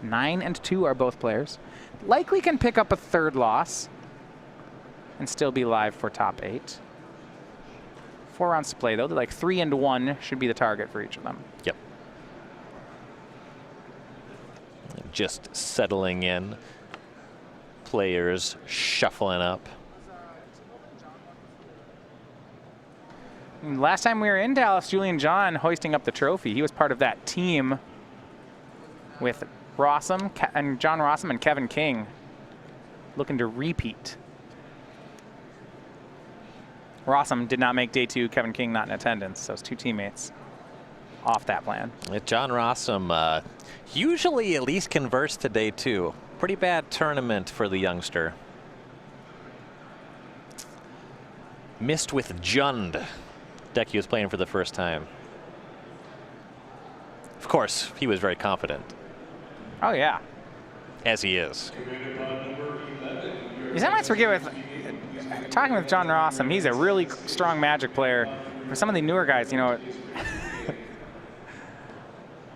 9 and 2 are both players. Likely can pick up a third loss and still be live for top 8. 4 rounds to play, though. They're like 3 and 1 should be the target for each of them. Yep. Just settling in. Players shuffling up. Last time we were in Dallas, Julian John hoisting up the trophy. He was part of that team with John Rossum and Kevin King, looking to repeat. Rossum did not make day 2. Kevin King not in attendance. So it's 2 teammates off that plan. John Rossum usually at least converts to day 2. Pretty bad tournament for the youngster. Missed with Jund. Deck he was playing for the first time. Of course, he was very confident. Oh, yeah. As he is. You sometimes forget with talking with John Rossum, he's a really strong Magic player. For some of the newer guys, you know, I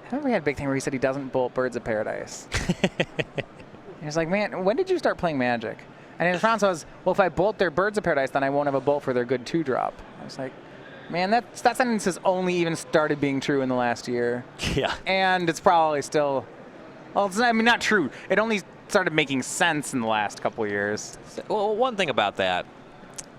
remember we had a big thing where he said he doesn't bolt Birds of Paradise. He was like, man, when did you start playing Magic? And his response was, well, if I bolt their Birds of Paradise, then I won't have a bolt for their good 2-drop. I was like, man, that sentence has only even started being true in the last year. Yeah. And it's probably still, well, it's not, I mean, not true. It only started making sense in the last couple of years. Well, one thing about that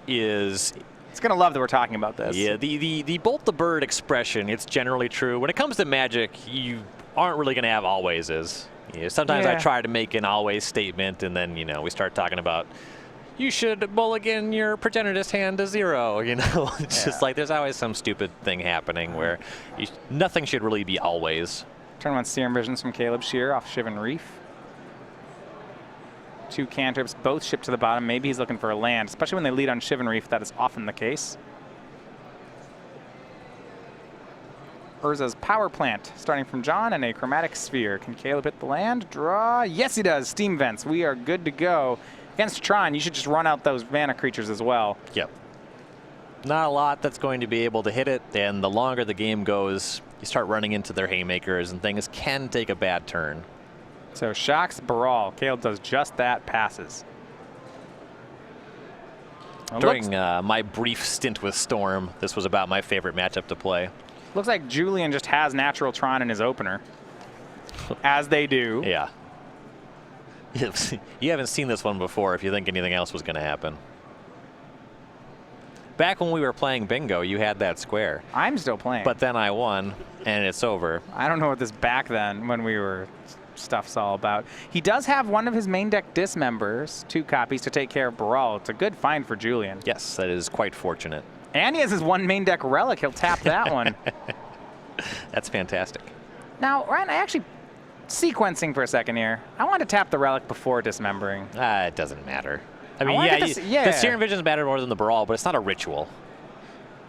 is, it's going to love that we're talking about this. yeah, the bolt the bird expression, it's generally true. When it comes to Magic, you aren't really going to have alwayses. Yeah, sometimes I try to make an always statement, and then, you know, we start talking about, you should mulligan your Progenitist hand to 0, you know. It's just like there's always some stupid thing happening where nothing should really be always. Turn on Serum Visions from Caleb Scherer off Shivan Reef. 2 cantrips, both shipped to the bottom. Maybe he's looking for a land, especially when they lead on Shivan Reef. That is often the case. Urza's Power Plant, starting from John, and a Chromatic Sphere. Can Caleb hit the land? Draw. Yes, he does. Steam Vents. We are good to go. Against Tron, you should just run out those mana creatures as well. Yep. Not a lot that's going to be able to hit it, and the longer the game goes, you start running into their haymakers, and things can take a bad turn. So Shocks, Baral. Caleb does just that, passes. During my brief stint with Storm, this was about my favorite matchup to play. Looks like Julian just has Natural Tron in his opener, as they do. Yeah. You haven't seen this one before if you think anything else was going to happen. Back when we were playing bingo, you had that square. I'm still playing. But then I won, and it's over. I don't know what this back then, when we were stuff's all about. He does have one of his main deck dismembers, 2 copies to take care of Baral. It's a good find for Julian. Yes, that is quite fortunate. And he has his 1 main deck relic. He'll tap that one. That's fantastic. Now, Ryan, I actually, sequencing for a second here, I want to tap the relic before dismembering. It doesn't matter. I mean, the Serum Visions matter more than the Baral, but it's not a ritual.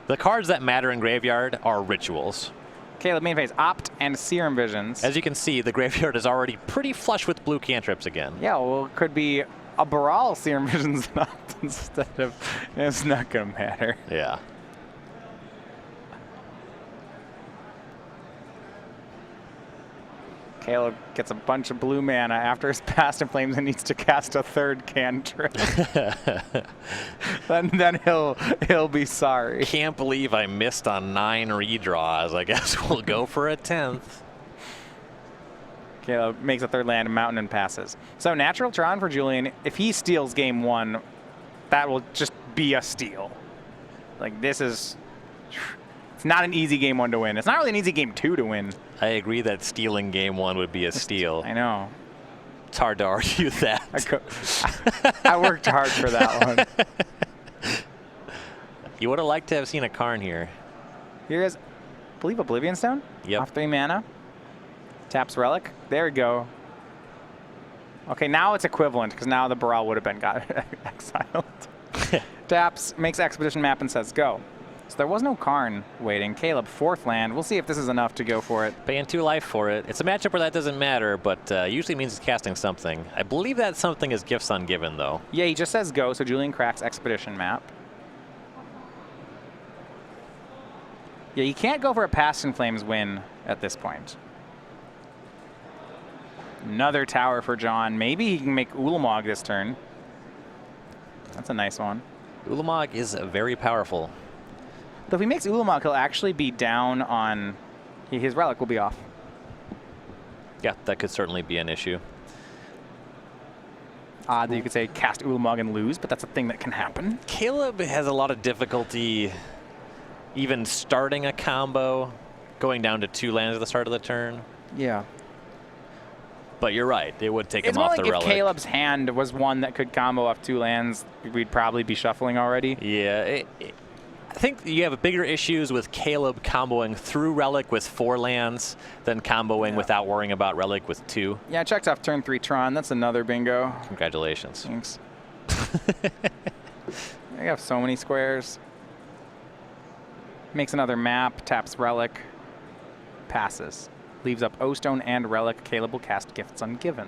The cards that matter in Graveyard are rituals. Caleb, main phase, Opt and Serum Visions. As you can see, the Graveyard is already pretty flush with blue cantrips again. Yeah, well, it could be a Baral Serum Visions Opt instead of, it's not going to matter. Yeah. Caleb gets a bunch of blue mana after his Past in Flames and needs to cast a 3rd cantrip. then he'll be sorry. Can't believe I missed on 9 redraws. I guess we'll go for a 10th. Caleb makes a 3rd land, Mountain, and passes. So Natural Tron for Julian. If he steals game 1, that will just be a steal. Like, this is... It's not an easy game 1 to win. It's not really an easy game 2 to win. I agree that stealing game 1 would be a steal. I know. It's hard to argue that. I worked hard for that one. You would have liked to have seen a Karn here. Here is, I believe, Oblivion Stone. Yep. Off 3 mana. Taps Relic. There we go. Okay, now it's equivalent, because now the Baral would have been exiled. Taps, makes Expedition Map, and says go. So there was no Karn waiting. Caleb, 4th land. We'll see if this is enough to go for it. Paying 2 life for it. It's a matchup where that doesn't matter, but usually means it's casting something. I believe that something is Gifts Ungiven, though. Yeah, he just says go, so Julian cracks Expedition Map. Yeah, you can't go for a Past in Flames win at this point. Another tower for John. Maybe he can make Ulamog this turn. That's a nice one. Ulamog is very powerful. But if he makes Ulamog, he'll actually be down on... His relic will be off. Yeah, that could certainly be an issue. Odd that you could say cast Ulamog and lose, but that's a thing that can happen. Caleb has a lot of difficulty even starting a combo, going down to 2 lands at the start of the turn. Yeah. But you're right, it would take It's him more off like the if relic. Caleb's hand was one that could combo off 2 lands, we'd probably be shuffling already. Yeah, I think you have bigger issues with Caleb comboing through relic with 4 lands than comboing without worrying about relic with 2. Yeah, I checked off turn 3 Tron. That's another bingo. Congratulations. Thanks. I have so many squares. Makes another map, taps relic, passes. Leaves up O-Stone and relic. Caleb will cast Gifts Ungiven.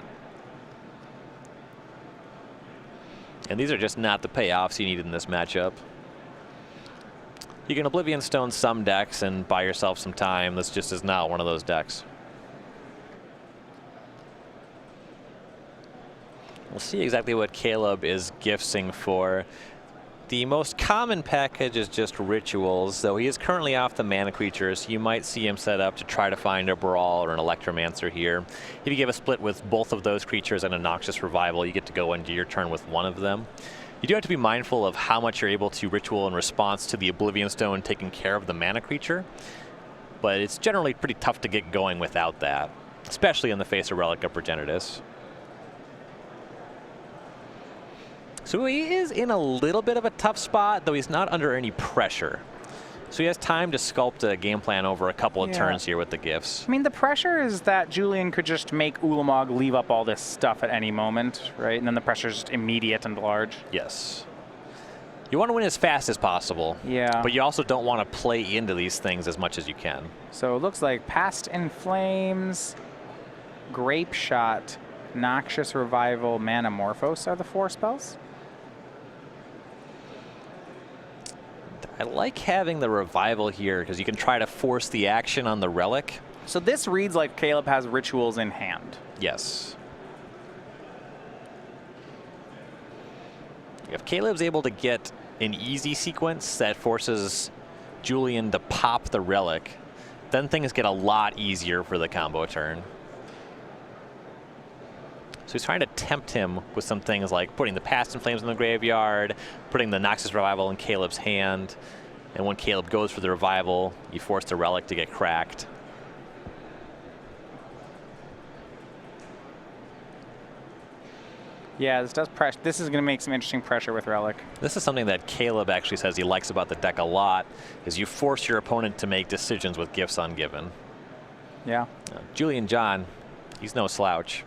And these are just not the payoffs you need in this matchup. You can Oblivion Stone some decks and buy yourself some time. This just is not one of those decks. We'll see exactly what Caleb is gifting for. The most common package is just Rituals, though he is currently off the mana creatures. You might see him set up to try to find a Brawl or an Electromancer here. If you give a split with both of those creatures and a Noxious Revival, you get to go into your turn with one of them. You do have to be mindful of how much you're able to ritual in response to the Oblivion Stone taking care of the mana creature, but it's generally pretty tough to get going without that, especially in the face of Relic of Progenitus. So he is in a little bit of a tough spot, though he's not under any pressure. So he has time to sculpt a game plan over a couple of turns here with the gifts. I mean, the pressure is that Julian could just make Ulamog leave up all this stuff at any moment, right? And then the pressure is just immediate and large. Yes. You want to win as fast as possible. Yeah. But you also don't want to play into these things as much as you can. So it looks like Past in Flames, Grape Shot, Noxious Revival, Manamorphose are the 4 spells. I like having the Revival here because you can try to force the action on the Relic. So this reads like Caleb has Rituals in hand. Yes. If Caleb's able to get an easy sequence that forces Julian to pop the Relic, then things get a lot easier for the combo turn. So he's trying to tempt him with some things like putting the Past in Flames in the graveyard, putting the Noxious Revival in Caleb's hand, and when Caleb goes for the Revival, you force the Relic to get cracked. Yeah, this does pressure. This is going to make some interesting pressure with Relic. This is something that Caleb actually says he likes about the deck a lot, is you force your opponent to make decisions with Gifts Ungiven. Yeah. Julian John, he's no slouch.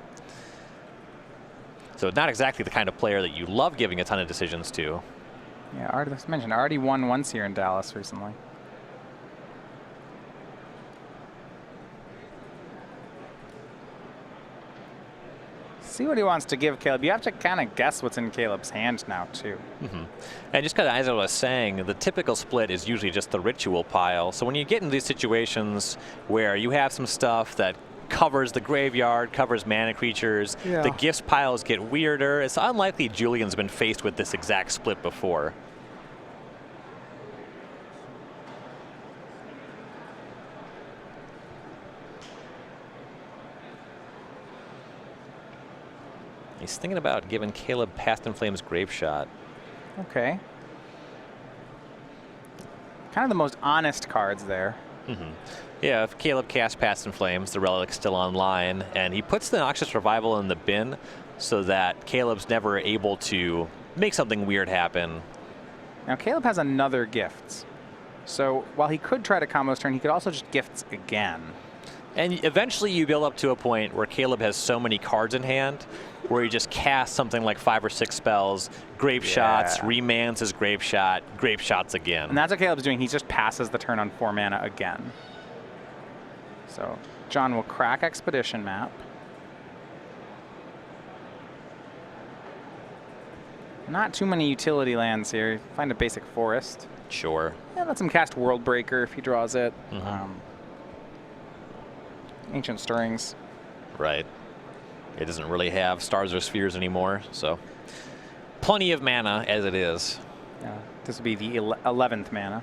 So not exactly the kind of player that you love giving a ton of decisions to. Yeah, I already mentioned, I already won once here in Dallas recently. See what he wants to give Caleb. You have to kind of guess what's in Caleb's hand now, too. Mm-hmm. And just kind of as I was saying, the typical split is usually just the ritual pile. So when you get in these situations where you have some stuff that covers the graveyard, covers mana creatures, the gifts piles get weirder. It's unlikely Julian's been faced with this exact split before. He's thinking about giving Caleb Past in Flames Grape Shot. Okay. Kind of the most honest cards there. Mm-hmm. Yeah, if Caleb casts Past in Flames, the Relic's still online, and he puts the Noxious Revival in the bin so that Caleb's never able to make something weird happen. Now, Caleb has another Gifts. So while he could try to combo his turn, he could also just Gifts again. And eventually you build up to a point where Caleb has so many cards in hand where he just casts something like 5 or 6 spells, Grape Shots, remans his Grape Shot, Grape Shots again. And that's what Caleb's doing. He just passes the turn on 4 mana again. So John will crack Expedition Map. Not too many utility lands here. Find a basic forest. Sure. Yeah, lets him cast World Breaker if he draws it. Mm-hmm. Ancient Stirrings. Right. It doesn't really have stars or spheres anymore, so plenty of mana as it is. Yeah, this would be the 11th mana.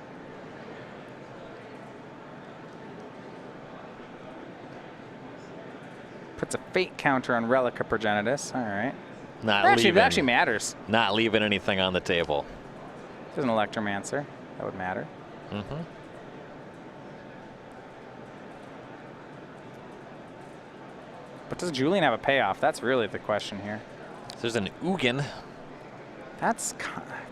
Puts a fate counter on Relica Progenitus. All right. It actually matters. Not leaving anything on the table. There's an Electromancer. That would matter. Mm-hmm. But does Julian have a payoff? That's really the question here. There's an Ugin. That's,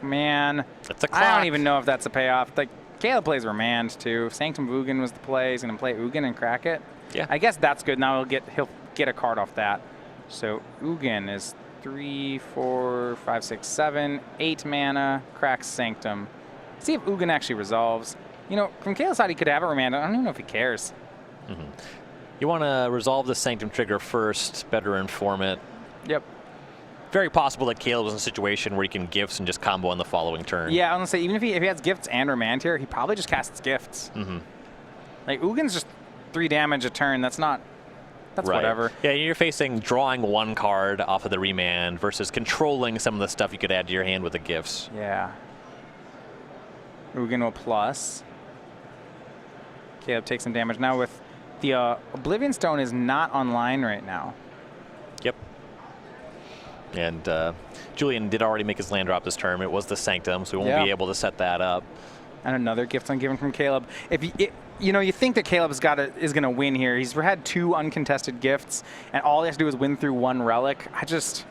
man. That's a clock. I don't even know if that's a payoff. Like, Caleb plays Remand too. Sanctum of Ugin was the play. He's gonna play Ugin and crack it. Yeah. I guess that's good. Now he'll get a card off that. So Ugin is 3, 4, 5, 6, 7, 8 mana. Cracks Sanctum. See if Ugin actually resolves. You know, from Caleb's side, he could have a Remand. I don't even know if he cares. Mm-hmm. You want to resolve the Sanctum trigger first. Better inform it. Yep. Very possible that Caleb was in a situation where he can gifts and just combo on the following turn. Yeah, I'm gonna say even if he has gifts and Remand here, he probably just casts gifts. Mm-hmm. Like Ugin's just 3 damage a turn. That's not. That's right. whatever. Yeah, you're facing drawing 1 card off of the Remand versus controlling some of the stuff you could add to your hand with the gifts. Yeah. Ugin will plus. Caleb takes some damage now with the Oblivion Stone is not online right now. Yep. And Julian did already make his land drop this turn. It was the Sanctum, so we won't be able to set that up. And another gift ungiven from Caleb. If you know, you think that Caleb is going to win here. He's had 2 uncontested gifts, and all he has to do is win through 1 relic. I just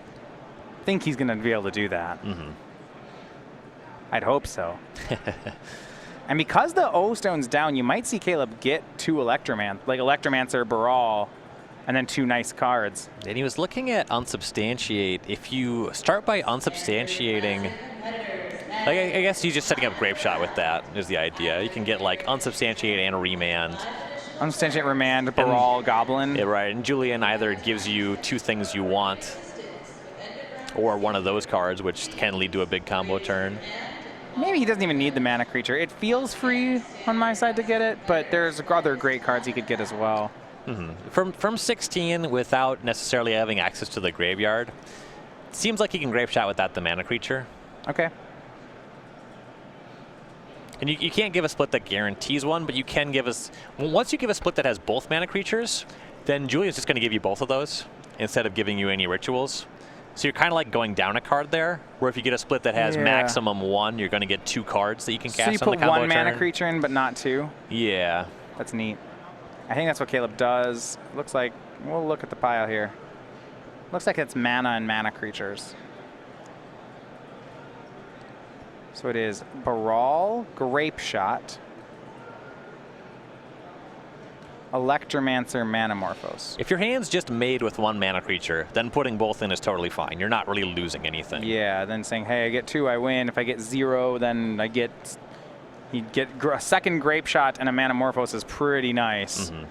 think he's going to be able to do that. Mm-hmm. I'd hope so. And because the O Stone's down, you might see Caleb get 2 Electromancer, Baral, and then 2 nice cards. And he was looking at unsubstantiate. If you start by unsubstantiating, like I guess he's just setting up Grape Shot with that is the idea. You can get like unsubstantiate and Remand. Unsubstantiate, Remand, Baral, Goblin. Yeah, right. And Julian either gives you 2 things you want or one of those cards, which can lead to a big combo turn. Maybe he doesn't even need the mana creature. It feels free on my side to get it, but there's other great cards he could get as well. Mm-hmm. From 16, without necessarily having access to the graveyard, it seems like he can Grape Shot without the mana creature. Okay. And you can't give a split that guarantees one, but you can give us... Once you give a split that has both mana creatures, then Julian's just going to give you both of those instead of giving you any rituals. So you're kind of like going down a card there, where if you get a split that has maximum 1, you're going to get 2 cards that you can cast on the combo turn. So you put 1 mana creature in, but not 2? Yeah. That's neat. I think that's what Caleb does. Looks like, we'll look at the pile here. Looks like it's mana and mana creatures. So it is Baral, Grape Shot, Electromancer, Manamorphose. If your hand's just made with 1 mana creature, then putting both in is totally fine. You're not really losing anything. Yeah, then saying, hey, I get 2, I win. If I get 0, then I get... You get a second Grape Shot and a Manamorphose is pretty nice. Mm-hmm.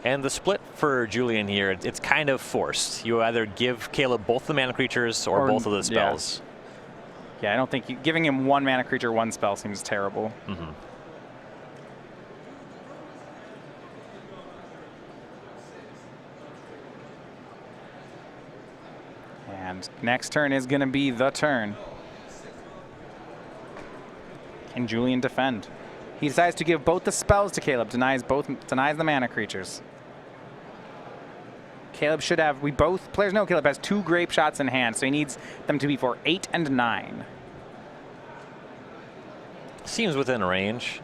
And the split for Julian here, it's kind of forced. You either give Caleb both the mana creatures or both of the spells. Yeah, I don't think giving him 1 mana creature, 1 spell seems terrible. Mm-hmm. And next turn is going to be the turn. Can Julian defend? He decides to give both the spells to Caleb, denies the mana creatures. Caleb should have, players know Caleb has 2 Grape Shots in hand, so he needs them to be for 8 and 9. Seems within range.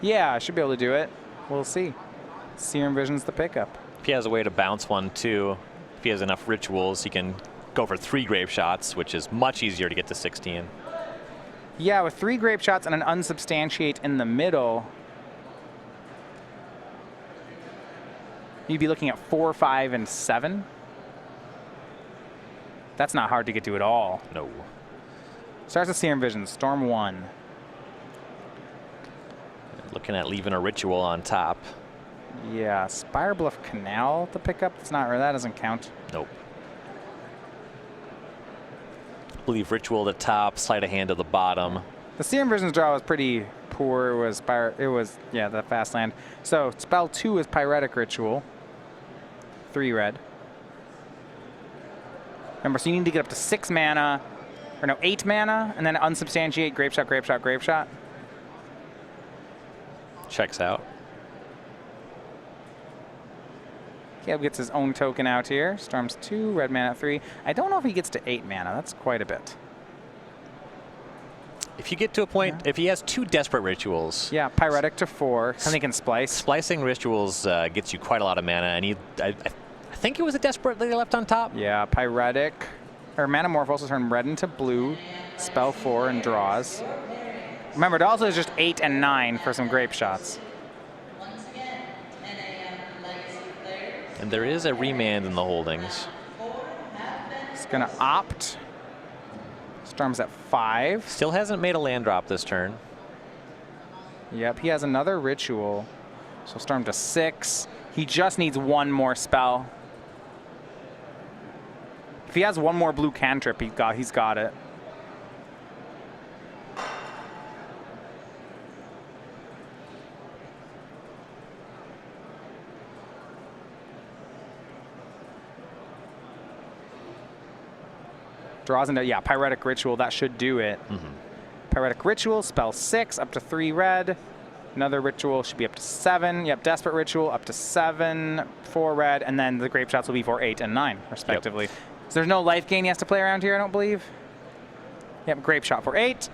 Yeah, I should be able to do it. We'll see. Serum Vision's the pickup. If he has a way to bounce 1 too, if he has enough rituals, he can go for 3 Grape Shots, which is much easier to get to 16. Yeah, with 3 Grape Shots and an unsubstantiate in the middle, you'd be looking at 4, 5, and 7. That's not hard to get to at all. No. Starts with Serum Vision, Storm 1. Looking at leaving a ritual on top. Yeah, Spire Bluff Canal to pick up. That doesn't count. Nope. I believe ritual at the top, sleight of hand at the bottom. The Serum Vision's draw was pretty poor. It was the fast land. So spell 2 is Pyretic Ritual. 3 red. Remember, so you need to get up to 6 mana, or no, 8 mana, and then unsubstantiate, grape shot, grape shot, grape shot. Checks out. Caleb gets his own token out here. Storms 2, red mana 3. I don't know if he gets to 8 mana. That's quite a bit. If you get to a point, if he has 2 Desperate Rituals. Yeah, Pyretic to 4, and he can splice. Splicing Rituals gets you quite a lot of mana, and I think it was a Desperate that he left on top. Yeah, Pyretic, or Manamorph also turn red into blue, spell 4, and draws. Remember, it also is just 8 and 9 for some grape shots. And there is a remand in the holdings. He's going to opt. Storm's at 5. Still hasn't made a land drop this turn. Yep, he has another ritual. So Storm to 6. He just needs 1 more spell. If he has 1 more blue cantrip, he's got it. Draws into, yeah, Pyretic Ritual, that should do it. Pyretic Ritual, spell 6, up to 3 red. Another ritual should be up to 7. Yep, Desperate Ritual, up to 7, 4 red, and then the grape shots will be for 8 and 9, respectively. Yep. So there's no life gain he has to play around here, I don't believe. Yep, grape shot for 8.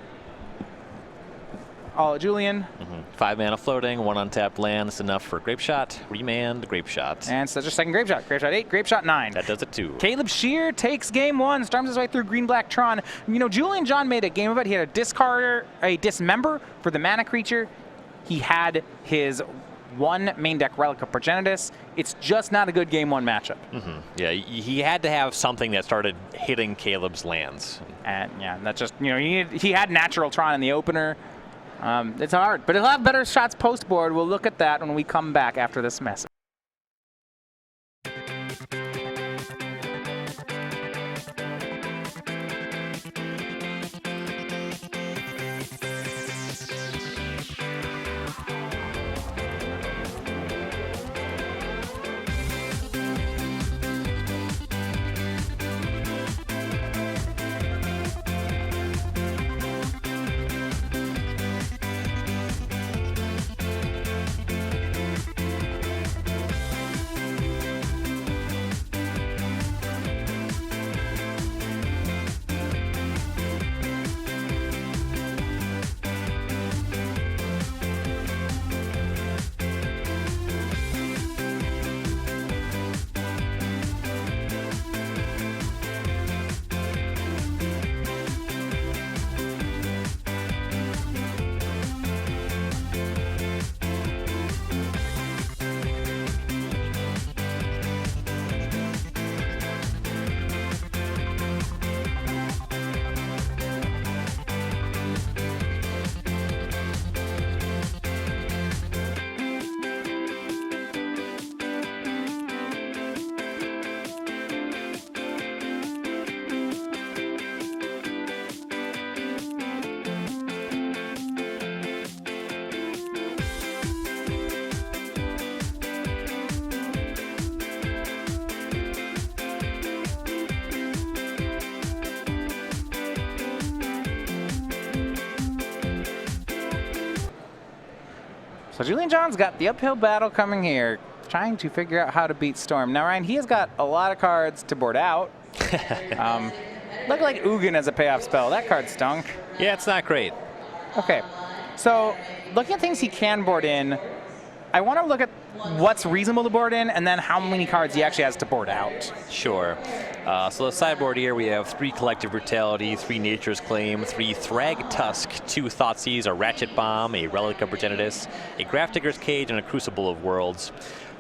All at Julian. 5 mana floating, 1 untapped land. That's enough for grape shot, remand, grape shot. And so just second grape shot. Grape shot 8, grape shot 9. That does it too. Caleb Scherer takes game 1, storms his way through green-black Tron. You know, Julian John made a game of it. He had a discarder, a dismember for the mana creature. He had his 1 main deck Relic of Progenitus. It's just not a good game 1 matchup. Yeah, he had to have something that started hitting Caleb's lands. And yeah, that's just, you know, he had natural Tron in the opener. It's hard, but he'll have better shots post-board. We'll look at that when we come back after this message. So Julian John's got the uphill battle coming here, trying to figure out how to beat Storm. Now, Ryan, he has got a lot of cards to board out. Look like Ugin as a payoff spell. That card stunk. Yeah, it's not great. Okay, so looking at things he can board in, I want to look at what's reasonable to board in and then how many cards he actually has to board out. Sure. So the sideboard here, we have 3 Collective Brutality, 3 Nature's Claim, 3 Thrag Tusk, 2 Thoughtseize, a Ratchet Bomb, a Relic of Progenitus, a Grafdigger's Cage, and a Crucible of Worlds.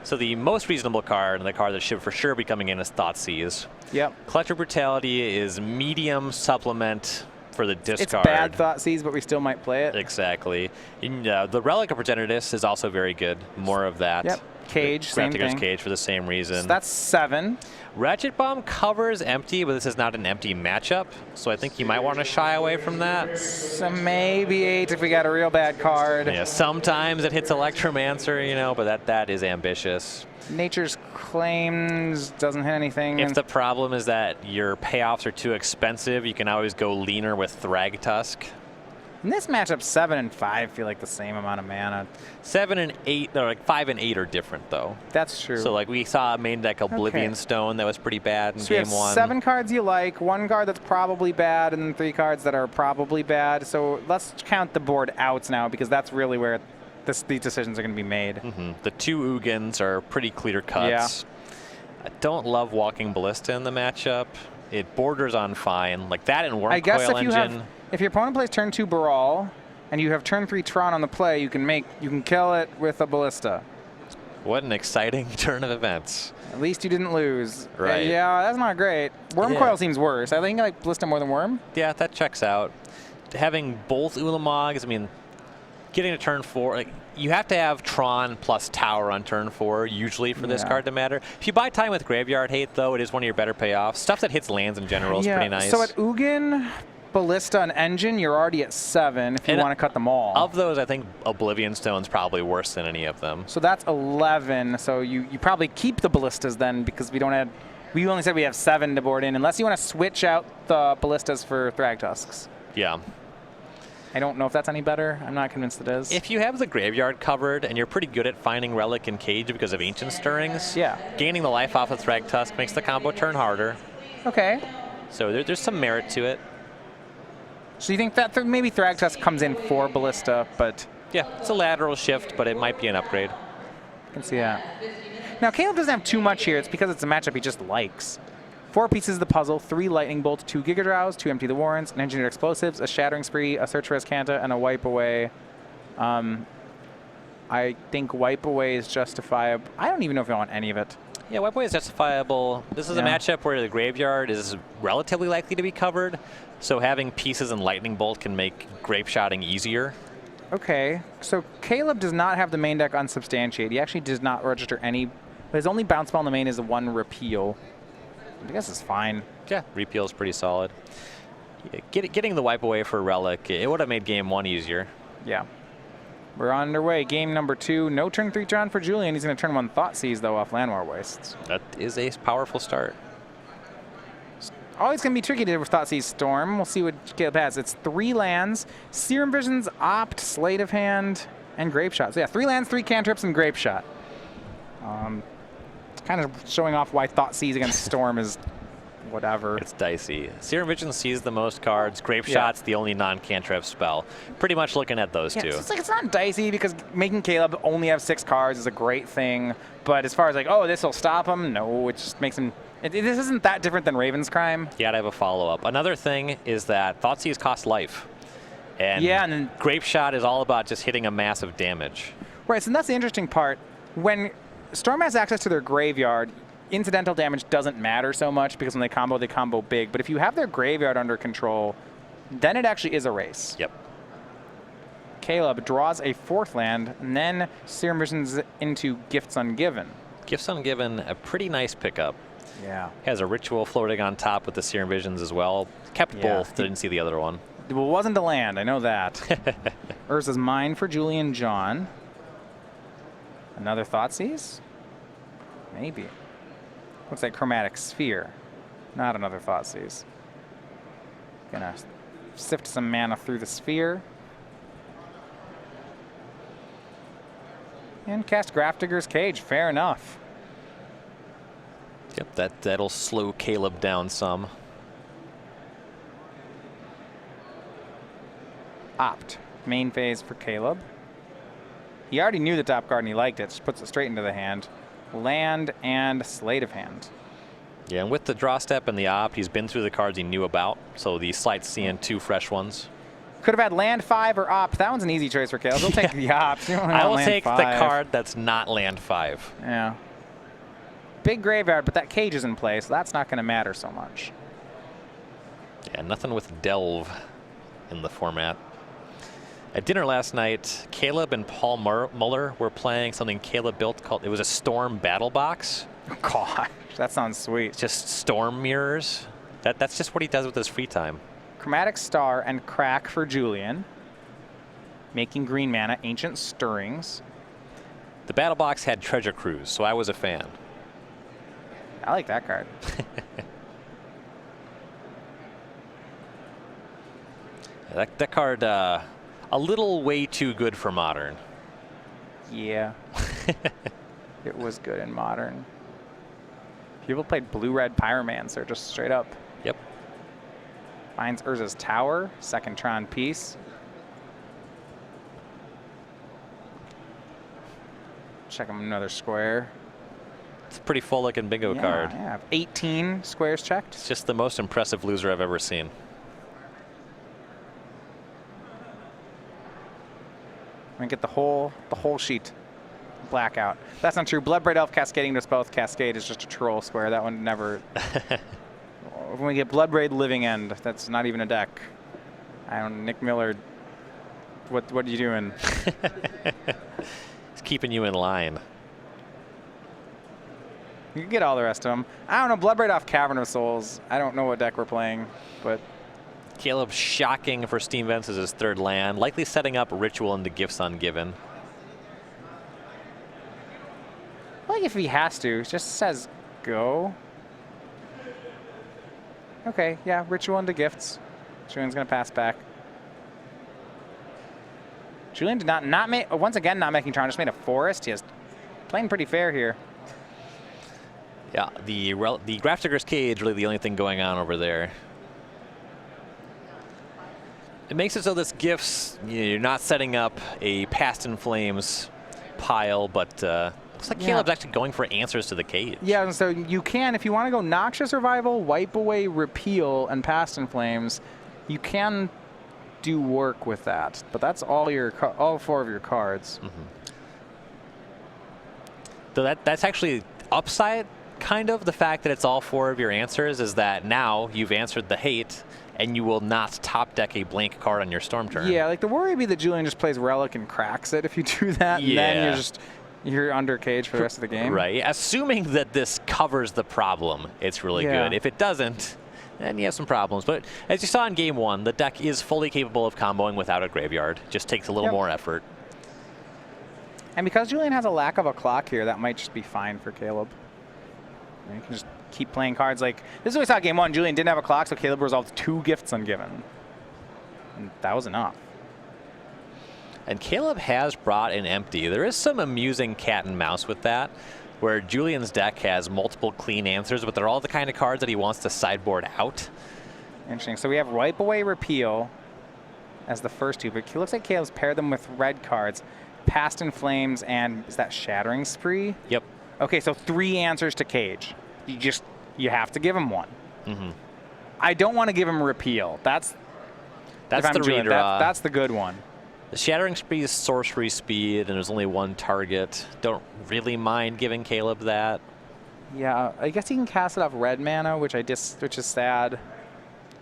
So the most reasonable card, and the card that should for sure be coming in, is Thoughtseize. Yep. Collective Brutality is medium supplement for the discard. It's bad Thoughtseize, but we still might play it. Exactly. The Relic of Progenitus is also very good. More of that. Yep. Cage, same Grafdigger's thing. Cage for the same reason. So that's 7. Ratchet Bomb covers empty, but this is not an empty matchup, so I think you might want to shy away from that. So maybe 8 if we got a real bad card. Yeah, sometimes it hits Electromancer, you know, but that is ambitious. Nature's Claims doesn't hit anything. If the problem is that your payoffs are too expensive, you can always go leaner with Thrag Tusk. In this matchup, 7 and 5 feel like the same amount of mana. 7 and 8, or like 5 and 8 are different though. That's true. So like we saw a main deck Oblivion Stone that was pretty bad in so game we have 1. 7 cards you like, 1 card that's probably bad, and then 3 cards that are probably bad. So let's count the board outs now, because that's really where these decisions are going to be made. The 2 Ugins are pretty clear cuts. Yeah. I don't love Walking Ballista in the matchup. It borders on fine. Like that and Wormcoil I guess Engine. If your opponent plays turn 2 Baral, and you have turn 3 Tron on the play, you can kill it with a Ballista. What an exciting turn of events. At least you didn't lose. Right. Yeah, that's not great. Wormcoil seems worse. I think I like Ballista more than Worm. Yeah, that checks out. Having both Ulamogs, I mean, getting to turn 4, like, you have to have Tron plus Tower on turn 4 usually for this card to matter. If you buy time with Graveyard Hate, though, it is one of your better payoffs. Stuff that hits lands in general is pretty nice. So at Ugin, Ballista, and Engine, you're already at 7 if you want to cut them all. Of those, I think Oblivion Stone's probably worse than any of them. So that's 11. So you probably keep the Ballistas then, because we only said we have 7 to board in, unless you want to switch out the Ballistas for Thragtusks. Yeah. I don't know if that's any better. I'm not convinced it is. If you have the graveyard covered and you're pretty good at finding Relic and Cage because of Ancient Stirrings, gaining the life off of Thragtusk makes the combo turn harder. Okay. So there's some merit to it. So you think that maybe Thragtusk comes in for Ballista, but... Yeah, it's a lateral shift, but it might be an upgrade. I can see that. Now, Caleb doesn't have too much here. It's because it's a matchup he just likes. 4 pieces of the puzzle, 3 Lightning Bolts, 2 Giga Drows, 2 Empty the Warrens, an Engineered Explosives, a Shattering Spree, a Search for Azcanta, and a Wipe Away. I think Wipe Away is justifiable. I don't even know if I want any of it. Yeah, Wipe Away is justifiable. This is a matchup where the graveyard is relatively likely to be covered, so having pieces and Lightning Bolt can make Grape Shotting easier. Okay, so Caleb does not have the main deck unsubstantiated. He actually does not register any. His only bounce spell in the main is 1 Repeal. I guess it's fine. Yeah, Repeal is pretty solid. Yeah, getting the Wipe Away for Relic, it would have made game 1 easier. Yeah. We're on our way. Game number 2. No turn 3 Tron for Julian. He's going to turn 1 Thoughtseize, though, off Landwar Wastes. That is a powerful start. Always going to be tricky to do with Thoughtseize Storm. We'll see what Caleb has. It's 3 lands, Serum Visions, Opt, Sleight of Hand, and Grape Shot. So yeah, 3 lands, 3 cantrips, and Grape Shot. It's kind of showing off why Thoughtseize against Storm is whatever. It's dicey. Serum Vision sees the most cards. Grape Shot's the only non-cantrip spell. Pretty much looking at those two. So it's not dicey, because making Caleb only have 6 cards is a great thing. But as far as like, oh, this will stop him, no, it just makes him... This isn't that different than Raven's Crime. Yeah, I have a follow-up. Another thing is that Thoughtseize costs life. And, and then Grape Shot is all about just hitting a massive damage. Right, so that's the interesting part. When Storm has access to their graveyard, incidental damage doesn't matter so much, because when they combo big. But if you have their graveyard under control, then it actually is a race. Yep. Caleb draws a 4th land, and then Serum Visions into Gifts Ungiven. Gifts Ungiven, a pretty nice pickup. Yeah. Has a Ritual floating on top with the Serum Visions as well. Kept both, didn't see the other one. Well, it wasn't a land, I know that. Urza's Mine for Julian John. Another Thoughtseize? Maybe. Looks like Chromatic Sphere. Not another Thoughtseize. Gonna sift some mana through the sphere. And cast Grafdigger's Cage. Fair enough. Yep, that'll slow Caleb down some. Opt. Main phase for Caleb. He already knew the top card and he liked it. Just puts it straight into the hand. Land and Sleight of Hand. Yeah, and with the draw step and the opt, he's been through the cards he knew about. So the slight's seeing 2 fresh ones. Could have had land 5 or opt. That one's an easy choice for Caleb. He'll take the opt. I will take the card that's not land 5. Yeah. Big graveyard, but that cage is in place, so that's not going to matter so much. Yeah, nothing with Delve in the format. At dinner last night, Caleb and Paul Muller were playing something Caleb built called, it was a Storm Battle Box. Gosh, that sounds sweet. Just Storm mirrors. That's just what he does with his free time. Chromatic Star and Crack for Julian. Making green mana, Ancient Stirrings. The battle box had Treasure Cruise, so I was a fan. I like that card. That card, a little way too good for Modern. Yeah. It was good in Modern. People played blue-red Pyromancer just straight up. Yep. Finds Urza's Tower, second Tron piece. Check him another square. It's a pretty full-looking bingo card. Yeah, 18 squares checked. It's just the most impressive loser I've ever seen. I'm gonna get the whole sheet. Blackout. That's not true. Bloodbraid Elf cascading to both. Cascade is just a troll square. That one never. When we get Bloodbraid Living End, that's not even a deck. I don't. Nick Miller. What are you doing? It's keeping you in line. You can get all the rest of them. I don't know. Bloodbraid off Cavern of Souls. I don't know what deck we're playing, but. Caleb shocking for Steam Vents as his third land, likely setting up Ritual into Gifts Ungiven. Like if he has to, it just says go. Okay, yeah, Ritual into Gifts. Julian's gonna pass back. Julian did not make, once again, not making Tron, just made a forest. He is playing pretty fair here. Yeah, the Grafdigger's Cage really the only thing going on over there. It makes it so this Gifts, you're not setting up a Past in Flames pile, but looks like Caleb's actually going for answers to the cage. Yeah, and so you can, if you want to go Noxious Revival, Wipe Away, Repeal, and Past in Flames, you can do work with that. But that's all four of your cards. Mm-hmm. So that's actually upside, kind of. The fact that it's all four of your answers is that now you've answered the hate, and you will not top deck a blank card on your storm turn. Yeah, like the worry would be that Julian just plays Relic and cracks it if you do that, and then you're under cage for the rest of the game. Right. Assuming that this covers the problem, it's really good. If it doesn't, then you have some problems. But as you saw in game one, the deck is fully capable of comboing without a graveyard. Just takes a little more effort. And because Julian has a lack of a clock here, that might just be fine for Caleb. You can just keep playing cards like this is what we saw in game one. Julian didn't have a clock, so Caleb resolved 2 Gifts Ungiven. And that was enough. And Caleb has brought an empty. There is some amusing cat and mouse with that, where Julian's deck has multiple clean answers, but they're all the kind of cards that he wants to sideboard out. Interesting. So we have Wipe Away, Repeal as the first two, but it looks like Caleb's paired them with red cards. Past in Flames and is that Shattering Spree? Yep. Okay, so 3 answers to cage. You have to give him one. Mm-hmm. I don't want to give him Repeal. That's the redraw. That's the good one. The Shattering Spree is sorcery speed, and there's only one target. Don't really mind giving Caleb that. Yeah, I guess he can cast it off red mana, which is sad.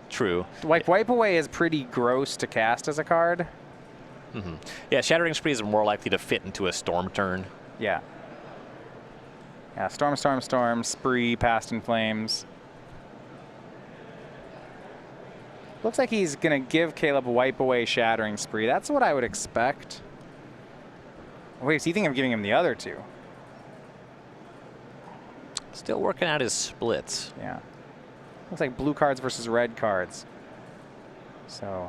True. Like Wipe Away is pretty gross to cast as a card. Mm-hmm. Yeah, Shattering Spree is more likely to fit into a storm turn. Yeah. Yeah, Storm, Spree, Past in Flames. Looks like he's going to give Caleb Wipe Away, Shattering Spree. That's what I would expect. Wait, is he thinking of giving him the other 2? Still working out his splits. Yeah. Looks like blue cards versus red cards. So,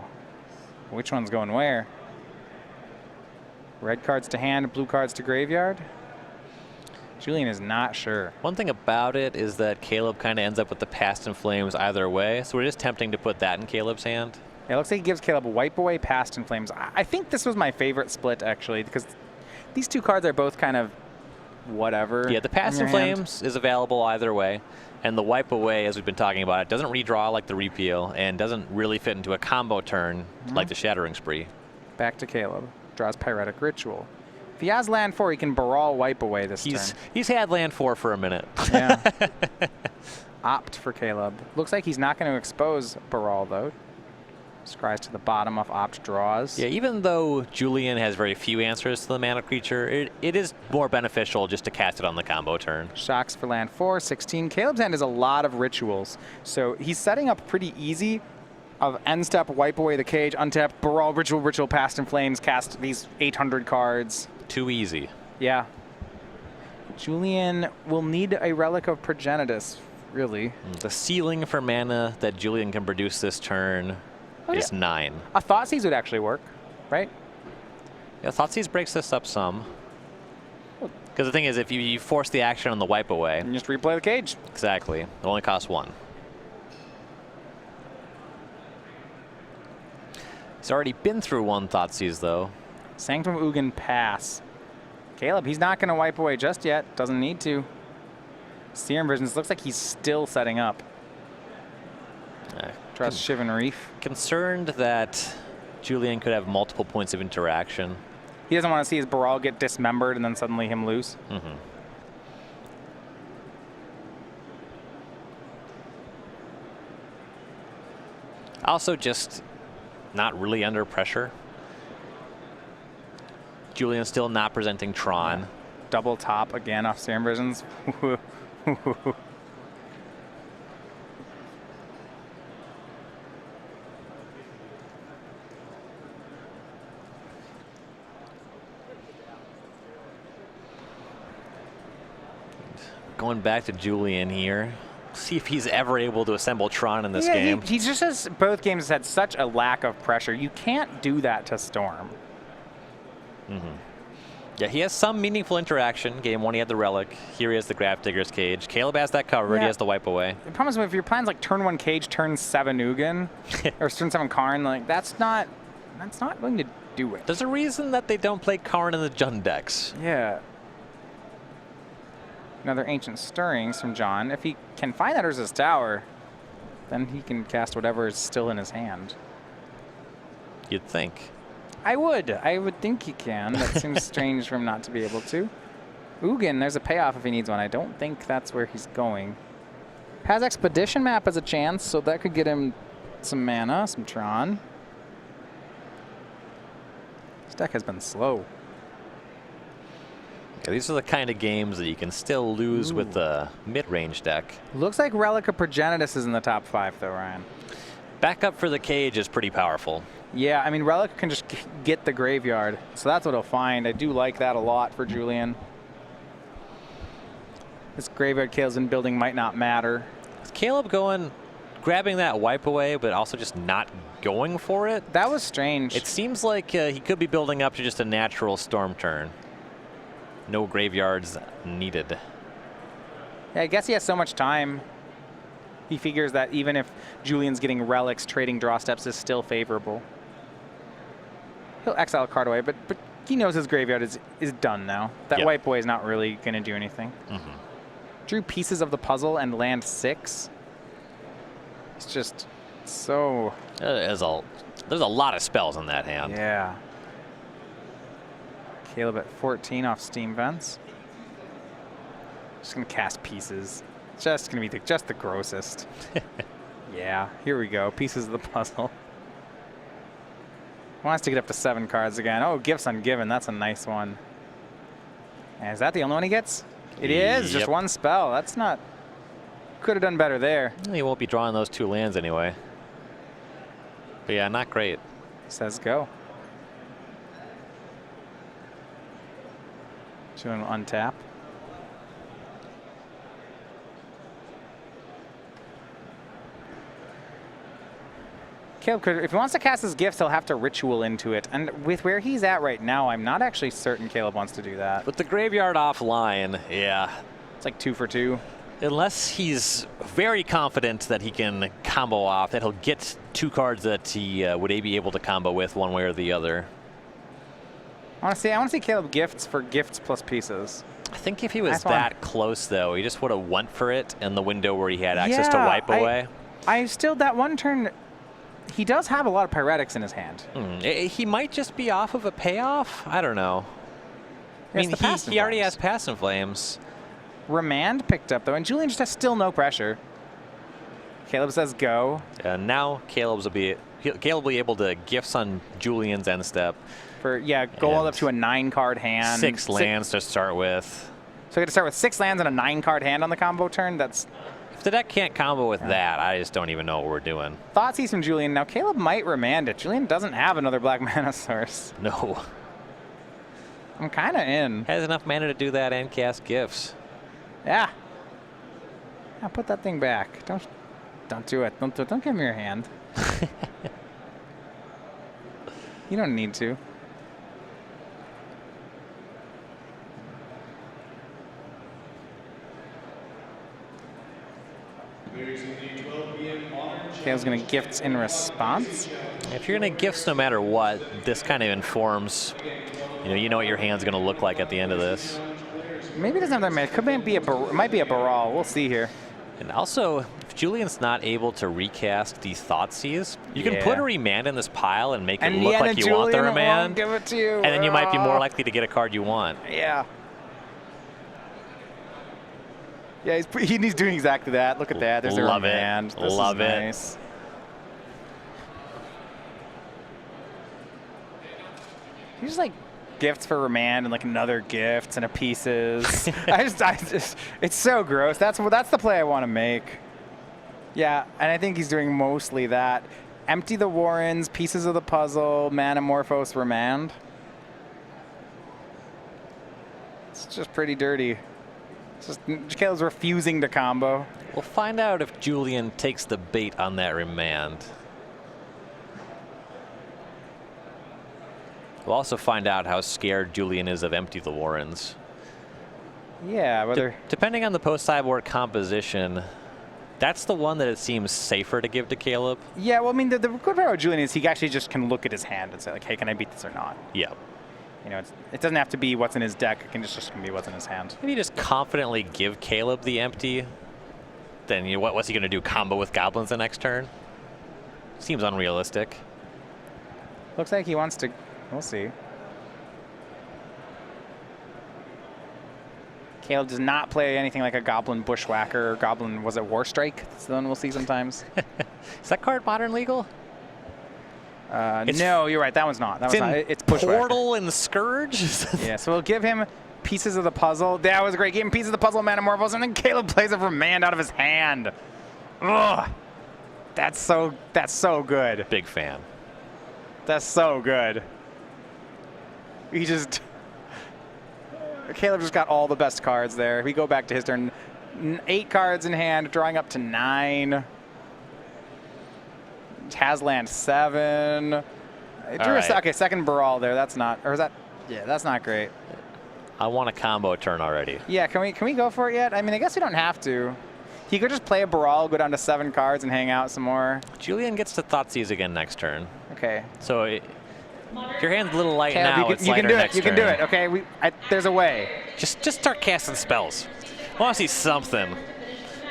which one's going where? Red cards to hand, blue cards to graveyard? Julian is not sure. One thing about it is that Caleb kind of ends up with the Past in Flames either way, so we're just tempting to put that in Caleb's hand. Yeah, it looks like he gives Caleb a Wipe Away, Past in Flames. I think this was my favorite split, actually, because these 2 cards are both kind of whatever. Yeah, the Past in Flames is available either way, and the Wipe Away, as we've been talking about, it doesn't redraw like the Repeal, and doesn't really fit into a combo turn like the Shattering Spree. Back to Caleb. Draws Pyretic Ritual. If he has land 4, he can Baral Wipe Away this turn. He's had land 4 for a minute. Yeah. Opt for Caleb. Looks like he's not going to expose Baral, though. Scries to the bottom of Opt draws. Yeah, even though Julian has very few answers to the mana creature, it is more beneficial just to cast it on the combo turn. Shocks for land 4, 16. Caleb's hand has a lot of rituals, so he's setting up pretty easy of end step, Wipe Away the Cage, untap, Baral, Ritual, Past in Flames, cast these 800 cards. Too easy. Yeah. Julian will need a Relic of Progenitus, really. The ceiling for mana that Julian can produce this turn is 9. A Thoughtseize would actually work, right? Yeah, Thoughtseize breaks this up some. Because the thing is, if you force the action on the wipe away. And just replay the cage. Exactly. It only costs 1. He's already been through 1 Thoughtseize, though. Sanctum of Ugin pass. Caleb, he's not going to wipe away just yet. Doesn't need to. Serum Visions looks like he's still setting up. Trust Shivan Reef. Concerned that Julian could have multiple points of interaction. He doesn't want to see his Baral get dismembered and then suddenly him lose. Also just not really under pressure. Julian's still not presenting Tron. Double top again off Serum Visions. Going back to Julian here. See if he's ever able to assemble Tron in this game. He just has, both games had such a lack of pressure. You can't do that to Storm. Yeah, he has some meaningful interaction. Game 1, he had the Relic. Here he has the Gravedigger's Cage. Caleb has that covered. He has the wipe away. The problem is if your plan's like turn 1 Cage, turn 7 Ugin, or turn 7 Karn, like that's not going to do it. There's a reason that they don't play Karn in the Jund decks. Yeah. Another Ancient Stirrings from John. If he can find that Urza's Tower, then he can cast whatever is still in his hand. You'd think. I would think he can. That seems strange for him not to be able to. Ugin, there's a payoff if he needs one. I don't think that's where he's going. Has Expedition Map as a chance, so that could get him some mana, some Tron. This deck has been slow. Yeah, these are the kind of games that you can still lose with the mid-range deck. Looks like Relic of Progenitus is in the top 5, though, Ryan. Backup for the cage is pretty powerful. Yeah, I mean, Relic can just get the graveyard, so that's what he'll find. I do like that a lot for Julian. This graveyard Caleb's in building might not matter. Is Caleb grabbing that wipe away, but also just not going for it? That was strange. It seems like he could be building up to just a natural Storm turn. No graveyards needed. Yeah, I guess he has so much time. He figures that even if Julian's getting relics, trading draw steps is still favorable. He'll exile a card away, but he knows his graveyard is done now. That wipe away is not really going to do anything. Drew pieces of the puzzle and land 6. It's just so... There's a lot of spells in that hand. Yeah. Caleb at 14 off Steam Vents. Just going to cast pieces. Just going to be just the grossest. Yeah, here we go. Pieces of the puzzle. Wants to get up to 7 cards again. Oh, Gifts Ungiven. That's a nice one. And is that the only one he gets? It is. Just one spell. That's not... Could have done better there. He won't be drawing those 2 lands anyway. But yeah, not great. Says go. Julian will untap. Caleb could, if he wants to cast his gifts, he'll have to ritual into it. And with where he's at right now, I'm not actually certain Caleb wants to do that. With the graveyard offline, yeah. It's like 2 for 2. Unless he's very confident that he can combo off, that he'll get 2 cards that he would be able to combo with one way or the other. I want to see Caleb gifts for gifts plus pieces. I think if he was that close, though, he just would have went for it in the window where he had access to wipe away. I still, that one turn, he does have a lot of Pyretics in his hand. He might just be off of a payoff. I don't know. I mean, he already has Pass and Flames. Remand picked up, though, and Julian just has still no pressure. Caleb says go. And now Caleb will be able to gifts on Julian's end step. Go all up to a 9-card hand. 6 lands to start with. So we get to start with 6 lands and a 9-card hand on the combo turn. If the deck can't combo with that, I just don't even know what we're doing. Thoughtseize from Julian. Now Caleb might remand it. Julian doesn't have another black mana source. No. I'm kind of in. Has enough mana to do that and cast gifts. Yeah. Yeah, put that thing back. Don't do it. Don't give me your hand. You don't need to. Caleb's going to gift in response. If you're going to gifts no matter what, this kind of informs, you know what your hand's going to look like at the end of this. Maybe it doesn't have that many. It could be it might be a Baral. We'll see here. And also, if Julian's not able to recast the Thoughtseize, you can put a remand in this pile and make it look like you want the remand. Give it to you. And then you might be more likely to get a card you want. Yeah. Yeah, he's doing exactly that. Look at that. There's a remand. This Love is it. Nice. He's like gifts for remand and like another gift and a pieces. I just, it's so gross. That's the play I want to make. Yeah, and I think he's doing mostly that. Empty the Warrens, pieces of the puzzle, Manamorphose, remand. It's just pretty dirty. It's just Caleb's refusing to combo. We'll find out if Julian takes the bait on that remand. We'll also find out how scared Julian is of Empty the Warrens. Yeah, whether depending on the post-sideboard composition, that's the one that it seems safer to give to Caleb. Yeah, well, I mean, the good part about Julian is he actually just can look at his hand and say, like, hey, can I beat this or not? Yeah. It doesn't have to be what's in his deck. It can just be what's in his hand. If you just confidently give Caleb the empty, then what's he going to do? Combo with goblins the next turn? Seems unrealistic. Looks like he wants to. We'll see. Caleb does not play anything like a Goblin Bushwhacker or Goblin, was it Warstrike? That's the one we'll see sometimes. Is that card modern legal? No, you're right. That one's not. That one's not. It's Bushwhacker. Portal and Scourge? Yeah, so we'll give him pieces of the puzzle. That was a great game. Pieces of the puzzle, Manamorphose, and then Caleb plays a remand out of his hand. Ugh. That's so good. Big fan. That's so good. Caleb just got all the best cards there. We go back to his turn. 8 cards in hand, drawing up to 9. Has land 7. Okay, second Baral there. That's not, or is that? Yeah, that's not great. I want a combo turn already. Yeah, can we go for it yet? I mean, I guess we don't have to. He could just play a Baral, go down to 7 cards, and hang out some more. Julian gets to Thoughtseize again next turn. Okay. So your hand's a little light now. You can do it. You can do it. Okay. There's a way. Just start casting spells. I want to see something.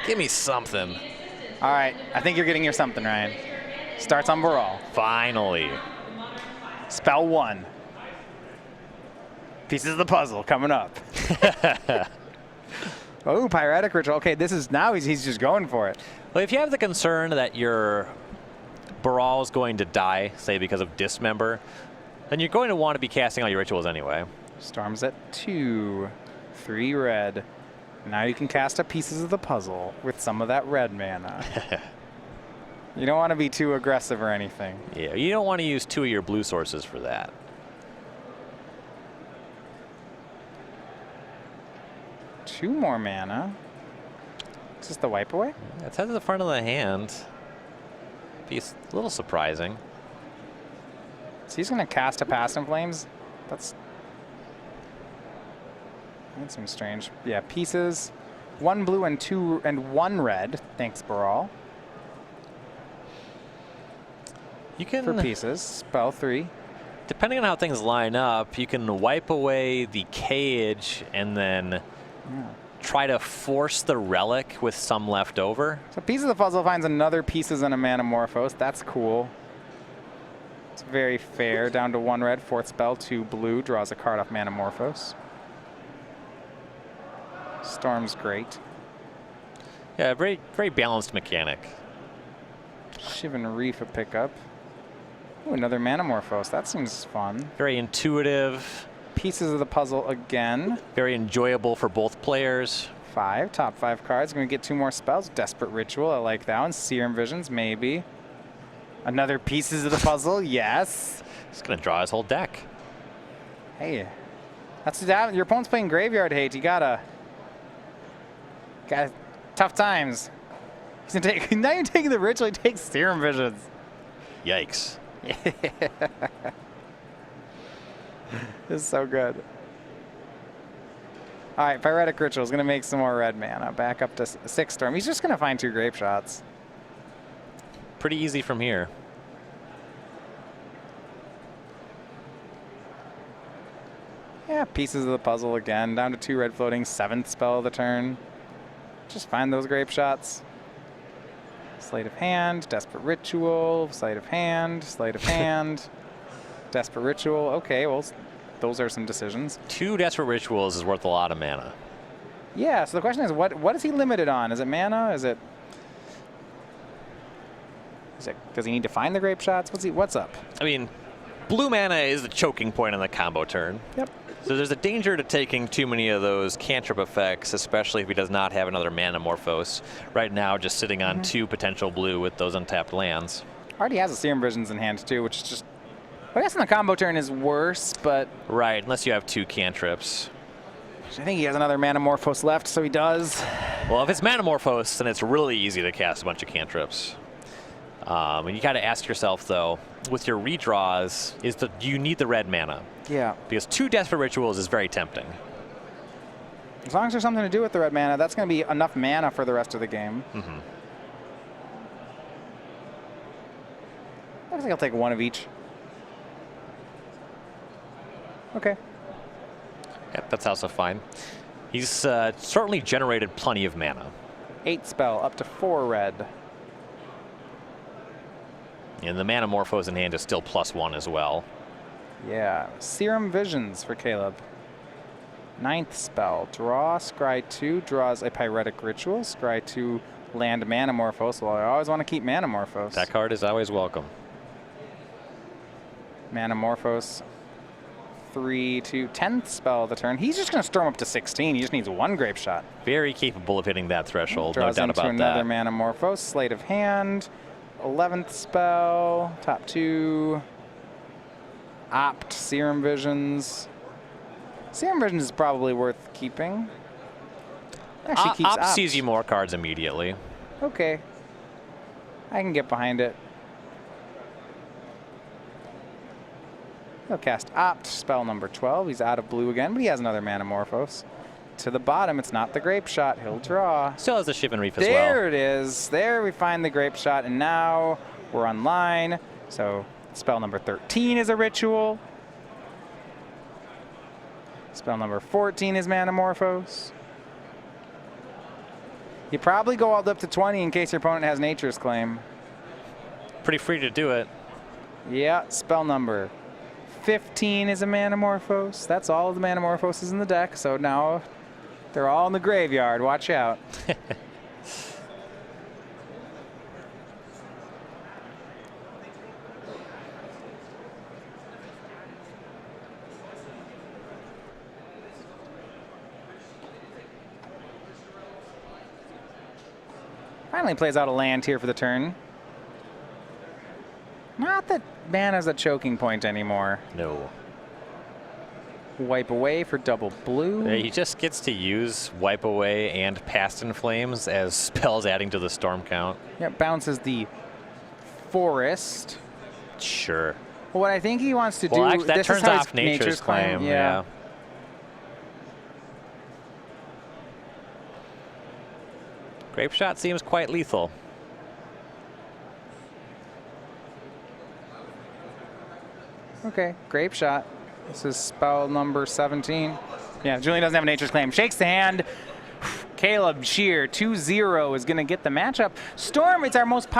Give me something. All right. I think you're getting your something, Ryan. Starts on Baral. Finally. Spell 1. Pieces of the puzzle coming up. Oh, Pyretic Ritual. Okay, this is now he's just going for it. Well, if you have the concern that your Baral is going to die, say because of Dismember, then you're going to want to be casting all your rituals anyway. Storms at 2. 3 red. Now you can cast a Pieces of the Puzzle with some of that red mana. You don't want to be too aggressive or anything. Yeah, you don't want to use 2 of your blue sources for that. Two more mana. Is this the wipe away? It's at the front of the hand. Be a little surprising. So he's going to cast a Past in Flames. That seems strange. Yeah, pieces. 1 blue and 2 and 1 red. Thanks, Baral. You can for pieces. Spell 3. Depending on how things line up, you can wipe away the cage and then try to force the relic with some left over. So Piece of the Puzzle finds another Pieces and a Manamorphose. That's cool. It's very fair. Down to 1 red, 4th spell, 2 blue. Draws a card off Manamorphose. Storm's great. Yeah, very, very balanced mechanic. Shivan Reef a pickup. Ooh, another Manamorphose. That seems fun. Very intuitive. Pieces of the Puzzle again. Very enjoyable for both players. 5, top 5 cards. Going to get 2 more spells. Desperate Ritual, I like that one. Serum Visions, maybe. Another Pieces of the Puzzle, yes. He's going to draw his whole deck. Hey, that's that. Your opponent's playing Graveyard Hate. You gotta Guys, tough times. He's gonna take, now you're taking the ritual, he takes Serum Visions. Yikes. This is so good. All right, Pyretic Ritual is going to make some more red mana. Back up to 6 Storm. He's just going to find 2 Grape Shots. Pretty easy from here. Yeah, pieces of the puzzle again. Down to 2 red floating. 7th spell of the turn. Just find those Grape Shots. Sleight of Hand, Desperate Ritual, Sleight of Hand, Sleight of Hand, Desperate Ritual. Okay, well, those are some decisions. 2 Desperate Rituals is worth a lot of mana. Yeah, so the question is, what is he limited on? Is it mana? Is it does he need to find the Grape Shots? What's up? I mean, blue mana is the choking point on the combo turn. Yep. So there's a danger to taking too many of those cantrip effects, especially if he does not have another mana Morphos. Right now, just sitting on 2 potential blue with those untapped lands. Already has a Serum Visions in hand too, which is just, I guess on the combo turn is worse, but... Right, unless you have 2 cantrips. I think he has another mana Morphos left, so he does. Well, if it's mana Morphos, then it's really easy to cast a bunch of cantrips. And you got to ask yourself, though, with your redraws, do you need the red mana? Yeah. Because 2 Desperate Rituals is very tempting. As long as there's something to do with the red mana, that's going to be enough mana for the rest of the game. Mm-hmm. Looks like I'll take 1 of each. Okay. Yep, that's also fine. He's certainly generated plenty of mana. 8 spell, up to 4 red. And the mana Morphos in hand is still +1 as well. Yeah, Serum Visions for Caleb. 9th spell, draw, scry 2, draws a Pyretic Ritual, scry 2 land mana Morphos. Well, I always want to keep mana Morphos. That card is always welcome. Mana Morphos, 3, 2, 10th spell of the turn. He's just going to storm up to 16. He just needs 1 Grape Shot. Very capable of hitting that threshold, no Draws doubt into about another that. mana Morphos, Sleight of Hand, 11th spell, top 2, Opt, Serum Visions. Serum Visions is probably worth keeping. Actually keeps Opt Opt. sees you more cards immediately. Okay. I can get behind it. He'll cast Opt, spell number 12. He's out of blue again, but he has another mana Morphos. To the bottom, it's not the Grape Shot. He'll draw. Still has the Shivan Reef as well. There it is. There we find the Grape Shot, and now we're online. So spell number 13 is a ritual. Spell number 14 is mana Morphos. You probably go all up to 20 in case your opponent has Nature's Claim. Pretty free to do it. Yeah, spell number 15 is a mana Morphos. That's all of the mana Morphoses in the deck, so now they're all in the graveyard. Watch out. Finally plays out a land here for the turn. Not that mana's a choking point anymore. No. Wipe away for double blue. He just gets to use Wipe Away and Past in Flames as spells adding to the storm count. Yep, bounces the forest. Sure. Well, what I think he wants to do... Well, actually, that this turns is how off Nature's Claim. Yeah. Grape Shot seems quite lethal. Okay, Grape Shot. This is spell number 17. Yeah, Julian doesn't have a Nature's Claim. Shakes the hand. Caleb Scherer, 2-0, is going to get the matchup. Storm, it's our most